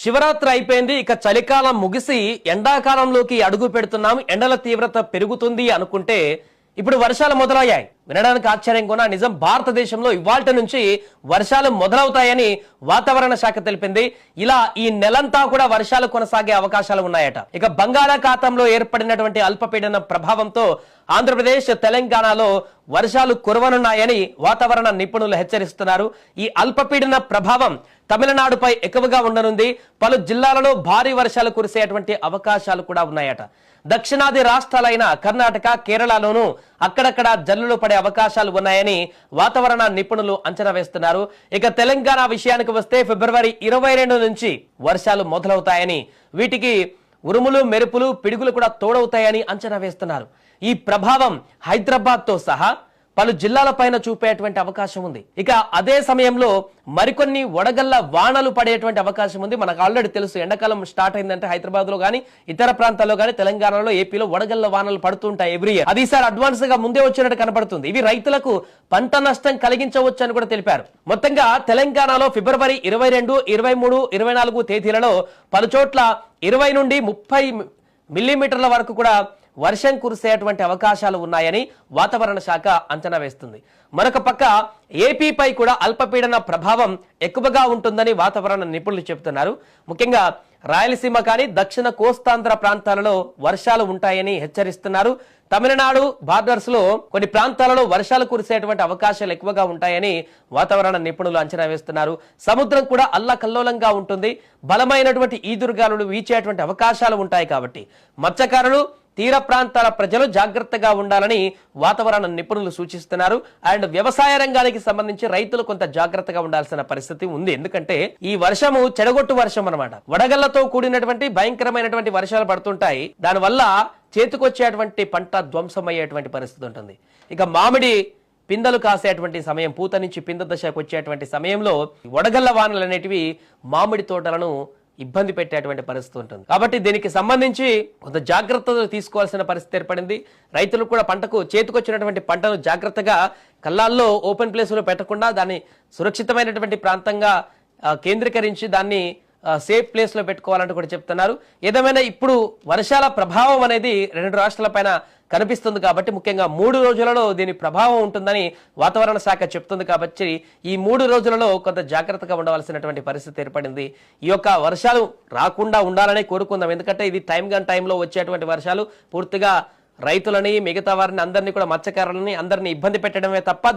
శివరాత్రి అయిపోయింది. ఇక చలికాలం ముగిసి ఎండాకాలంలోకి అడుగు పెడుతున్నాం. ఎండల తీవ్రత పెరుగుతుంది అనుకుంటే ఇప్పుడు వర్షాలు మొదలయ్యాయి. వినడానికి ఆశ్చర్యం కూడా నిజం. భారతదేశంలో ఇవాల్టి నుంచి వర్షాలు మొదలవుతాయని వాతావరణ శాఖ తెలిపింది. ఇలా ఈ నెలంతా కూడా వర్షాలు కొనసాగే అవకాశాలు ఉన్నాయట. ఇక బంగాళాఖాతంలో ఏర్పడినటువంటి అల్పపీడన ప్రభావంతో ఆంధ్రప్రదేశ్, తెలంగాణలో వర్షాలు కురవనున్నాయని వాతావరణ నిపుణులు హెచ్చరిస్తున్నారు. ఈ అల్పపీడన ప్రభావం తమిళనాడుపై ఎక్కువగా ఉండనుంది. పలు జిల్లాలలో భారీ వర్షాలు కురిసేటువంటి అవకాశాలు కూడా ఉన్నాయట. దక్షిణాది రాష్ట్రాలైన కర్ణాటక, కేరళలోనూ అక్కడక్కడ జల్లులు పడే అవకాశాలు ఉన్నాయని వాతావరణ నిపుణులు అంచనా వేస్తున్నారు. ఇక తెలంగాణ విషయానికి వస్తే ఫిబ్రవరి 22 నుంచి వర్షాలు మొదలవుతాయని, వీటికి ఉరుములు, మెరుపులు, పిడుగులు కూడా తోడవుతాయని అంచనా వేస్తున్నారు. ఈ ప్రభావం హైదరాబాద్ తో సహా పలు జిల్లాలపైన చూపేటువంటి అవకాశం ఉంది. ఇక అదే సమయంలో మరికొన్ని వడగళ్ల వానలు పడేటువంటి అవకాశం ఉంది. మనకు ఆల్రెడీ తెలుసు, ఎండాకాలం స్టార్ట్ అయిందంటే హైదరాబాద్ లో గానీ, ఇతర ప్రాంతాల్లో గానీ, తెలంగాణలో, ఏపీలో వడగళ్ల వానలు పడుతుంటాయి ఎవ్రీ ఇయర్. అది ఈసారి అడ్వాన్స్ గా ముందే వచ్చినట్టు కనపడుతుంది. ఇవి రైతులకు పంట నష్టం కలిగించవచ్చు అని కూడా తెలిపారు. మొత్తంగా తెలంగాణలో ఫిబ్రవరి 22, 23, 24 తేదీలలో పలు చోట్ల 20 నుండి 30 మిల్లీమీటర్ల వరకు కూడా వర్షం కురిసేటువంటి అవకాశాలు ఉన్నాయని వాతావరణ శాఖ అంచనా వేస్తుంది. మరొక పక్క ఏపీపై కూడా అల్పపీడన ప్రభావం ఎక్కువగా ఉంటుందని వాతావరణ నిపుణులు చెబుతున్నారు. ముఖ్యంగా రాయలసీమ కానీ, దక్షిణ కోస్తాంధ్ర ప్రాంతాలలో వర్షాలు ఉంటాయని హెచ్చరిస్తున్నారు. తమిళనాడు బార్డర్స్ లో కొన్ని ప్రాంతాలలో వర్షాలు కురిసేటువంటి అవకాశాలు ఎక్కువగా ఉంటాయని వాతావరణ నిపుణులు అంచనా వేస్తున్నారు. సముద్రం కూడా అల్లకల్లోలంగా ఉంటుంది. బలమైనటువంటి ఈదురుగాలులు వీచేటువంటి అవకాశాలు ఉంటాయి. కాబట్టి మత్స్యకారులు, తీర ప్రాంతాల ప్రజలు జాగ్రత్తగా ఉండాలని వాతావరణ నిపుణులు సూచిస్తున్నారు. అండ్ వ్యవసాయ రంగానికి సంబంధించి రైతులు కొంత జాగ్రత్తగా ఉండాల్సిన పరిస్థితి ఉంది. ఎందుకంటే ఈ వర్షము చెడగొట్టు వర్షం అన్నమాట. వడగళ్లతో కూడినటువంటి భయంకరమైనటువంటి వర్షాలు పడుతుంటాయి. దానివల్ల చేతికొచ్చేటువంటి పంట ధ్వంసమయ్యేటువంటి పరిస్థితి ఉంటుంది. ఇక మామిడి పిందెలు కాసేటువంటి సమయం, పూత నుంచి పింద దశకు వచ్చేటువంటి సమయంలో వడగళ్ల వానలు అనేటివి మామిడి తోటలను ఇబ్బంది పెట్టేటువంటి పరిస్థితి ఉంటుంది. కాబట్టి దీనికి సంబంధించి కొంత జాగ్రత్తలు తీసుకోవాల్సిన పరిస్థితి ఏర్పడింది. రైతులు కూడా పంటకు చేతికొచ్చినటువంటి పంటను జాగ్రత్తగా కళ్ళాల్లో, ఓపెన్ ప్లేస్ లో పెట్టకుండా దాన్ని సురక్షితమైనటువంటి ప్రాంతంగా కేంద్రీకరించి దాన్ని సేఫ్ ప్లేస్ లో పెట్టుకోవాలంటూ కూడా చెప్తున్నారు. ఏదేమైనా ఇప్పుడు వర్షాల ప్రభావం అనేది 2 రాష్ట్రాల పైన కనిపిస్తుంది. కాబట్టి ముఖ్యంగా 3 రోజులలో దీని ప్రభావం ఉంటుందని వాతావరణ శాఖ చెప్తుంది. కాబట్టి ఈ 3 రోజులలో కొంత జాగ్రత్తగా ఉండవలసినటువంటి పరిస్థితి ఏర్పడింది. ఈ యొక్క వర్షాలు రాకుండా ఉండాలని కోరుకుందాం. ఎందుకంటే ఇది టైంలో వచ్చేటువంటి వర్షాలు పూర్తిగా రైతులని, మిగతా వారిని అందరినీ కూడా, మత్స్యకారులని అందరినీ ఇబ్బంది పెట్టడమే తప్ప